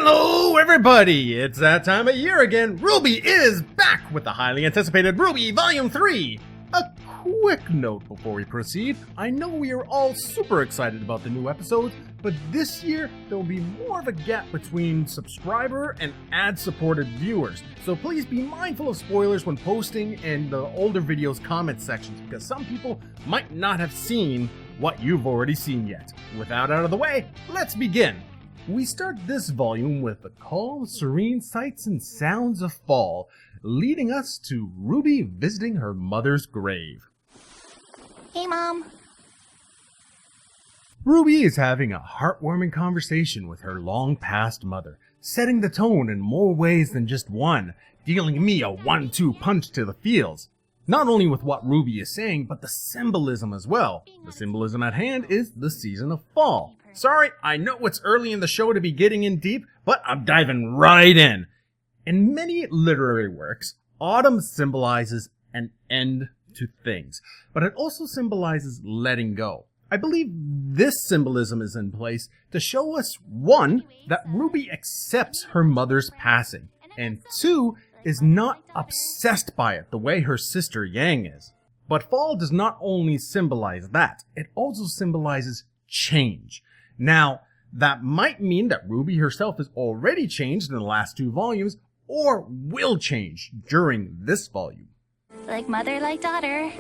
Hello everybody! It's that time of year again. RWBY is back with the highly anticipated RWBY Volume 3! A quick note before we proceed. I know we are all super excited about the new episodes, but this year there will be more of a gap between subscriber and ad-supported viewers. So please be mindful of spoilers when posting in the older videos comment sections, because some people might not have seen what you've already seen yet. With that out of the way, let's begin. We start this volume with the calm, serene sights and sounds of fall, leading us to RWBY visiting her mother's grave. Hey, Mom. RWBY is having a heartwarming conversation with her long-past mother, setting the tone in more ways than just one, dealing me a 1-2 punch to the feels. Not only with what RWBY is saying, but the symbolism as well. The symbolism at hand is the season of fall. Sorry, I know it's early in the show to be getting in deep, but I'm diving right in. In many literary works, autumn symbolizes an end to things, but it also symbolizes letting go. I believe this symbolism is in place to show us, one, that RWBY accepts her mother's passing, and two, is not obsessed by it the way her sister Yang is. But fall does not only symbolize that, it also symbolizes change. Now, that might mean that RWBY herself has already changed in the last 2 volumes, or will change during this volume. Like mother, like daughter.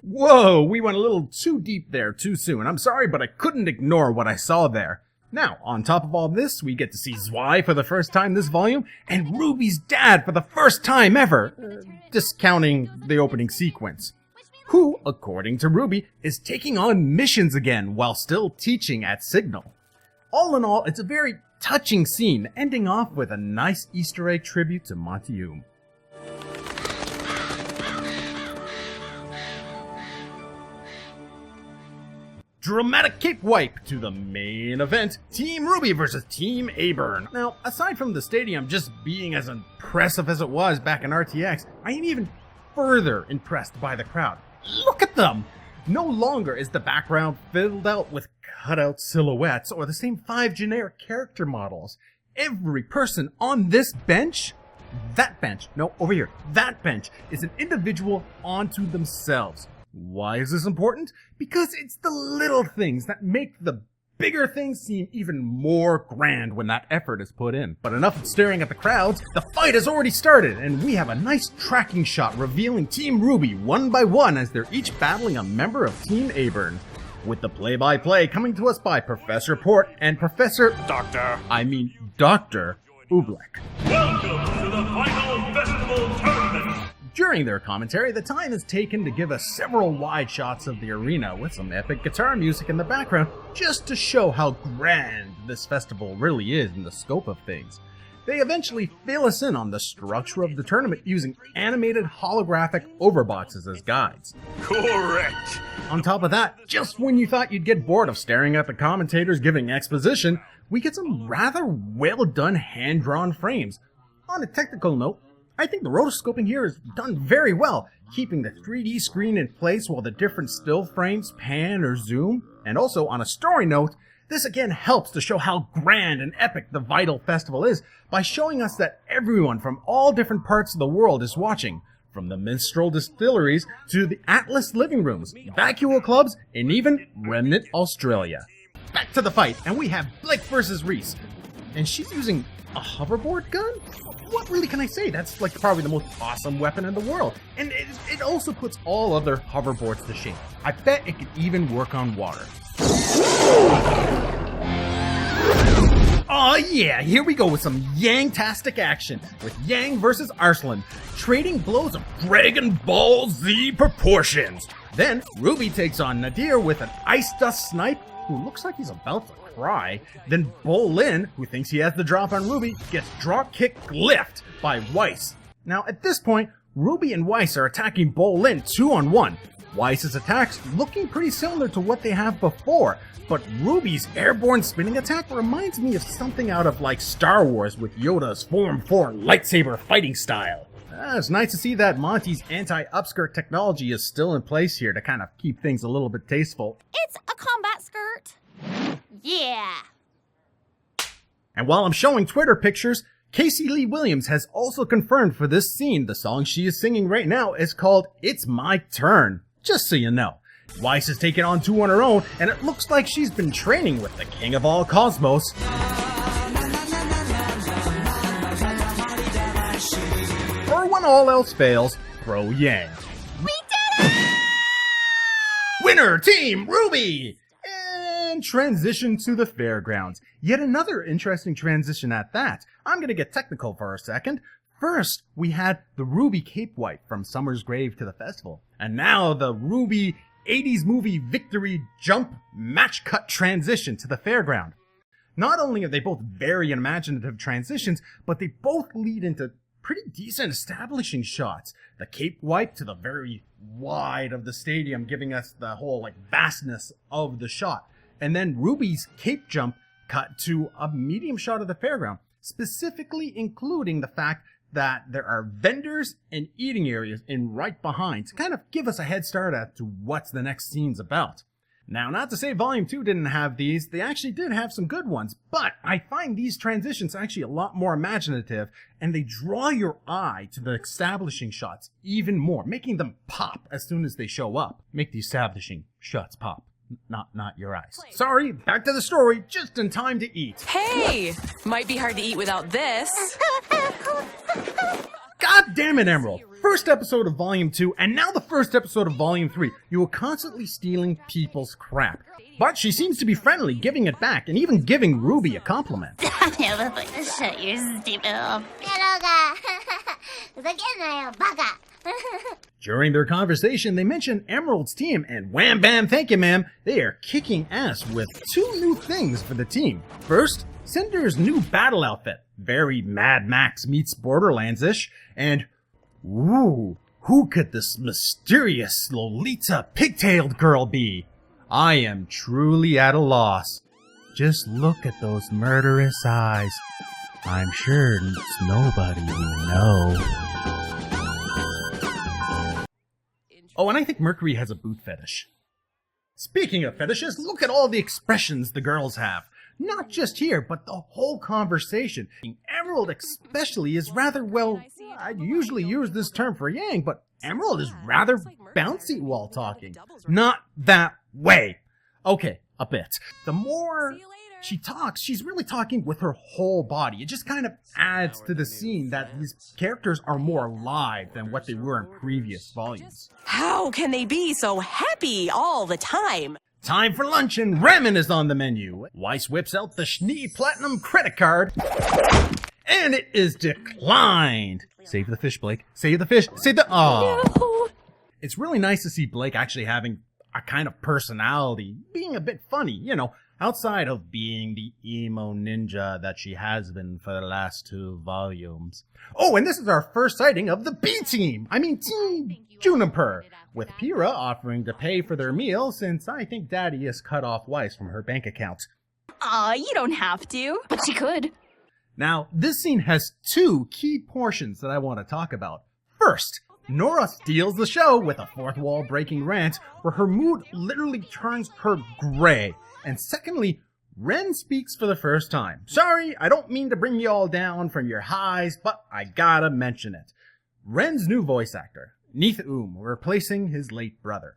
Whoa, we went a little too deep there too soon. I'm sorry, but I couldn't ignore what I saw there. Now, on top of all this, we get to see Zwei for the first time this volume, and RWBY's dad for the first time ever, discounting the opening sequence, who, according to RWBY, is taking on missions again while still teaching at Signal. All in all, it's a very touching scene, ending off with a nice Easter egg tribute to Monty Hume. Dramatic cape wipe to the main event, Team RWBY versus Team Aburn. Now, aside from the stadium just being as impressive as it was back in RTX, I am even further impressed by the crowd. Look at them! No longer is the background filled out with cutout silhouettes or the same 5 generic character models. Every person on this bench, that bench is an individual onto themselves. Why is this important? Because it's the little things that make the bigger things seem even more grand when that effort is put in. But enough of staring at the crowds, the fight has already started, and we have a nice tracking shot revealing Team RWBY one by one as they're each battling a member of Team Aburn. With the play-by-play coming to us by Professor Port and Dr. Oobleck. Welcome to the Vytal Festival Tournament! During their commentary, the time is taken to give us several wide shots of the arena with some epic guitar music in the background, just to show how grand this festival really is in the scope of things. They eventually fill us in on the structure of the tournament using animated holographic overboxes as guides. Correct! On top of that, just when you thought you'd get bored of staring at the commentators giving exposition, we get some rather well-done hand-drawn frames. On a technical note, I think the rotoscoping here is done very well, keeping the 3D screen in place while the different still frames pan or zoom. And also, on a story note, this again helps to show how grand and epic the Vytal Festival is by showing us that everyone from all different parts of the world is watching, from the minstrel distilleries to the Atlas living rooms, vacuole clubs, and even Remnant Australia. Back to the fight, and we have Blake versus Reese. And she's using a hoverboard gun? What really can I say? That's like probably the most awesome weapon in the world. And it also puts all other hoverboards to shame. I bet it could even work on water. Oh yeah, here we go with some Yang-tastic action with Yang versus Arslan, trading blows of Dragon Ball Z proportions. Then RWBY takes on Nadir with an ice dust snipe who looks like he's about to cry. Then Bolin, who thinks he has the drop on RWBY, gets drop kick lift by Weiss. Now at this point, RWBY and Weiss are attacking Bolin 2-on-1. Weiss's attacks looking pretty similar to what they have before, but RWBY's airborne spinning attack reminds me of something out of like Star Wars with Yoda's Form 4 lightsaber fighting style. It's nice to see that Monty's anti-upskirt technology is still in place here to kind of keep things a little bit tasteful. It's a combat skirt. Yeah. And while I'm showing Twitter pictures, Casey Lee Williams has also confirmed for this scene the song she is singing right now is called It's My Turn, just so you know. Weiss has taken on 2 on her own, and it looks like she's been training with the king of all cosmos. Or when all else fails, throw Yang. We did it! Winner, Team RWBY! And transition to the fairgrounds. Yet another interesting transition at that. I'm gonna get technical for a second. First, we had the RWBY cape wipe from Summer's Grave to the festival. And now the RWBY 80s movie victory jump match cut transition to the fairground. Not only are they both very imaginative transitions, but they both lead into pretty decent establishing shots. The cape wipe to the very wide of the stadium, giving us the whole vastness of the shot. And then RWBY's cape jump cut to a medium shot of the fairground, specifically including the fact that there are vendors and eating areas in right behind to kind of give us a head start as to what's the next scene's about. Now, not to say Volume 2 didn't have these, they actually did have some good ones, but I find these transitions actually a lot more imaginative, and they draw your eye to the establishing shots even more, making them pop as soon as they show up. Make the establishing shots pop. Not your eyes. Sorry, back to the story, just in time to eat. Hey! Might be hard to eat without this. God damn it, Emerald! First episode of Volume 2, and now the first episode of Volume 3. You were constantly stealing people's crap. But she seems to be friendly, giving it back, and even giving RWBY a compliment. I would like to shut your stupid little During their conversation, they mention Emerald's team, and wham bam thank you ma'am, they are kicking ass with 2 new things for the team. First, Cinder's new battle outfit, very Mad Max meets Borderlands-ish, and ooh, who could this mysterious Lolita pigtailed girl be? I am truly at a loss. Just look at those murderous eyes. I'm sure it's nobody we know. Oh, and I think Mercury has a boot fetish. Speaking of fetishes, look at all the expressions the girls have. Not just here, but the whole conversation. Emerald especially is rather, well, I usually use this term for Yang, but Emerald is rather bouncy while talking. Not that way. Okay, a bit. The more she talks, she's really talking with her whole body. It just kind of adds to the scene that these characters are more alive than what they were in previous volumes. How can they be so happy all the time? Time for lunch and ramen is on the menu. Weiss whips out the Schnee Platinum credit card. And it is declined. Save the fish, Blake. Save the fish. Save the... Aww. No. It's really nice to see Blake actually having a kind of personality, being a bit funny, you know, outside of being the emo ninja that she has been for the last 2 volumes. Oh, and this is our first sighting of the B-Team. I mean, Team Juniper, with Pyrrha offering to pay for their meal since I think Daddy has cut off Weiss from her bank account. Aw, you don't have to. But she could. Now, this scene has 2 key portions that I want to talk about. First, Nora steals the show with a fourth wall breaking rant where her mood literally turns her gray. And secondly, Ren speaks for the first time. Sorry, I don't mean to bring you all down from your highs, but I gotta mention it. Ren's new voice actor, Neith replacing his late brother.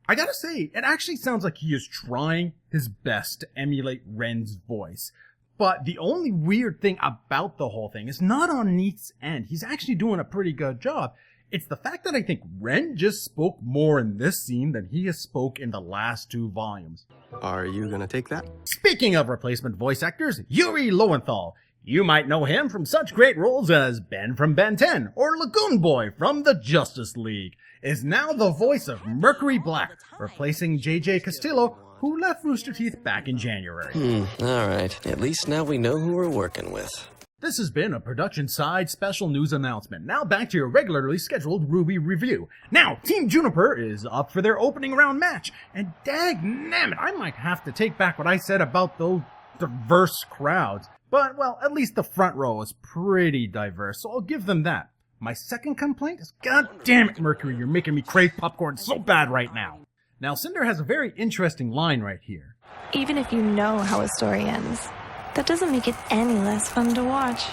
I gotta say, it actually sounds like he is trying his best to emulate Ren's voice. But the only weird thing about the whole thing is not on Neith's end. He's actually doing a pretty good job. It's the fact that I think Ren just spoke more in this scene than he has spoke in the last 2 volumes. Are you gonna take that? Speaking of replacement voice actors, Yuri Lowenthal. You might know him from such great roles as Ben from Ben 10 or Lagoon Boy from the Justice League, is now the voice of Mercury Black, replacing JJ Castillo, who left Rooster Teeth back in January. Alright. At least now we know who we're working with. This has been a production side special news announcement. Now back to your regularly scheduled RWBY review. Now, Team Juniper is up for their opening round match, and dagnammit, I might have to take back what I said about those diverse crowds. But, well, at least the front row is pretty diverse, so I'll give them that. My second complaint is, god damn it, Mercury, you're making me crave popcorn so bad right now. Now, Cinder has a very interesting line right here. Even if you know how a story ends, that doesn't make it any less fun to watch.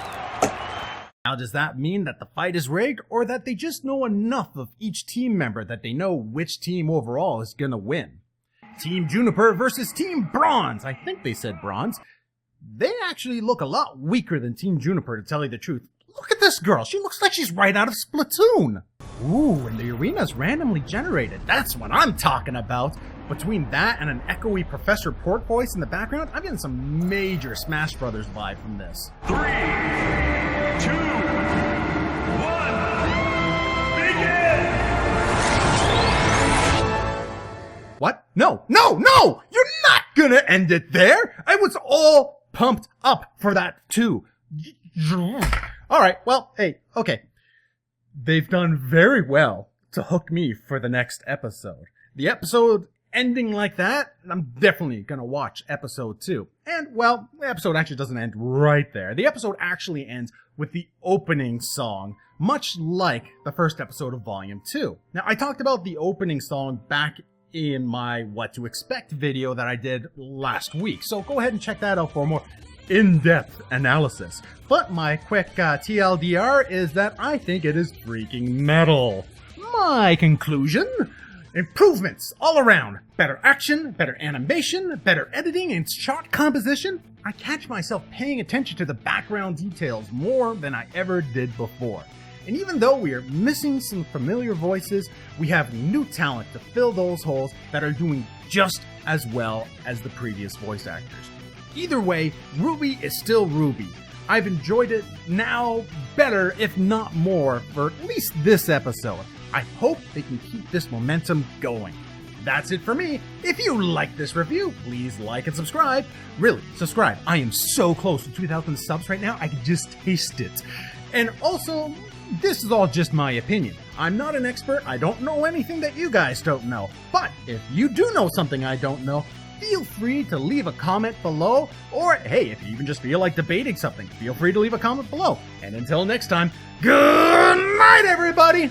Now, does that mean that the fight is rigged, or that they just know enough of each team member that they know which team overall is gonna win? Team Juniper versus Team Bronze. I think they said Bronze. They actually look a lot weaker than Team Juniper, to tell you the truth. Look at this girl. She looks like she's right out of Splatoon. Ooh, and the arena's randomly generated. That's what I'm talking about. Between that and an echoey Professor Pork voice in the background, I'm getting some major Smash Brothers vibe from this. 3, 2, 1, begin! What? No! You're not gonna end it there! I was all pumped up for that too. Alright, well, hey, okay. They've done very well to hook me for the next episode. The episode ending like that, I'm definitely gonna watch episode 2. And, well, the episode actually doesn't end right there. The episode actually ends with the opening song, much like the first episode of Volume 2. Now, I talked about the opening song back in my What to Expect video that I did last week, so go ahead and check that out for more in-depth analysis. But my quick TLDR is that I think it is freaking metal. My conclusion? Improvements all around. Better action, better animation, better editing, and shot composition. I catch myself paying attention to the background details more than I ever did before. And even though we are missing some familiar voices, we have new talent to fill those holes that are doing just as well as the previous voice actors. Either way, RWBY is still RWBY. I've enjoyed it now better, if not more, for at least this episode. I hope they can keep this momentum going. That's it for me. If you like this review, please like and subscribe. Really, subscribe. I am so close to 2,000 subs right now, I can just taste it. And also, this is all just my opinion. I'm not an expert. I don't know anything that you guys don't know. But if you do know something I don't know, feel free to leave a comment below. Or, hey, if you even just feel like debating something, feel free to leave a comment below. And until next time, good night, everybody!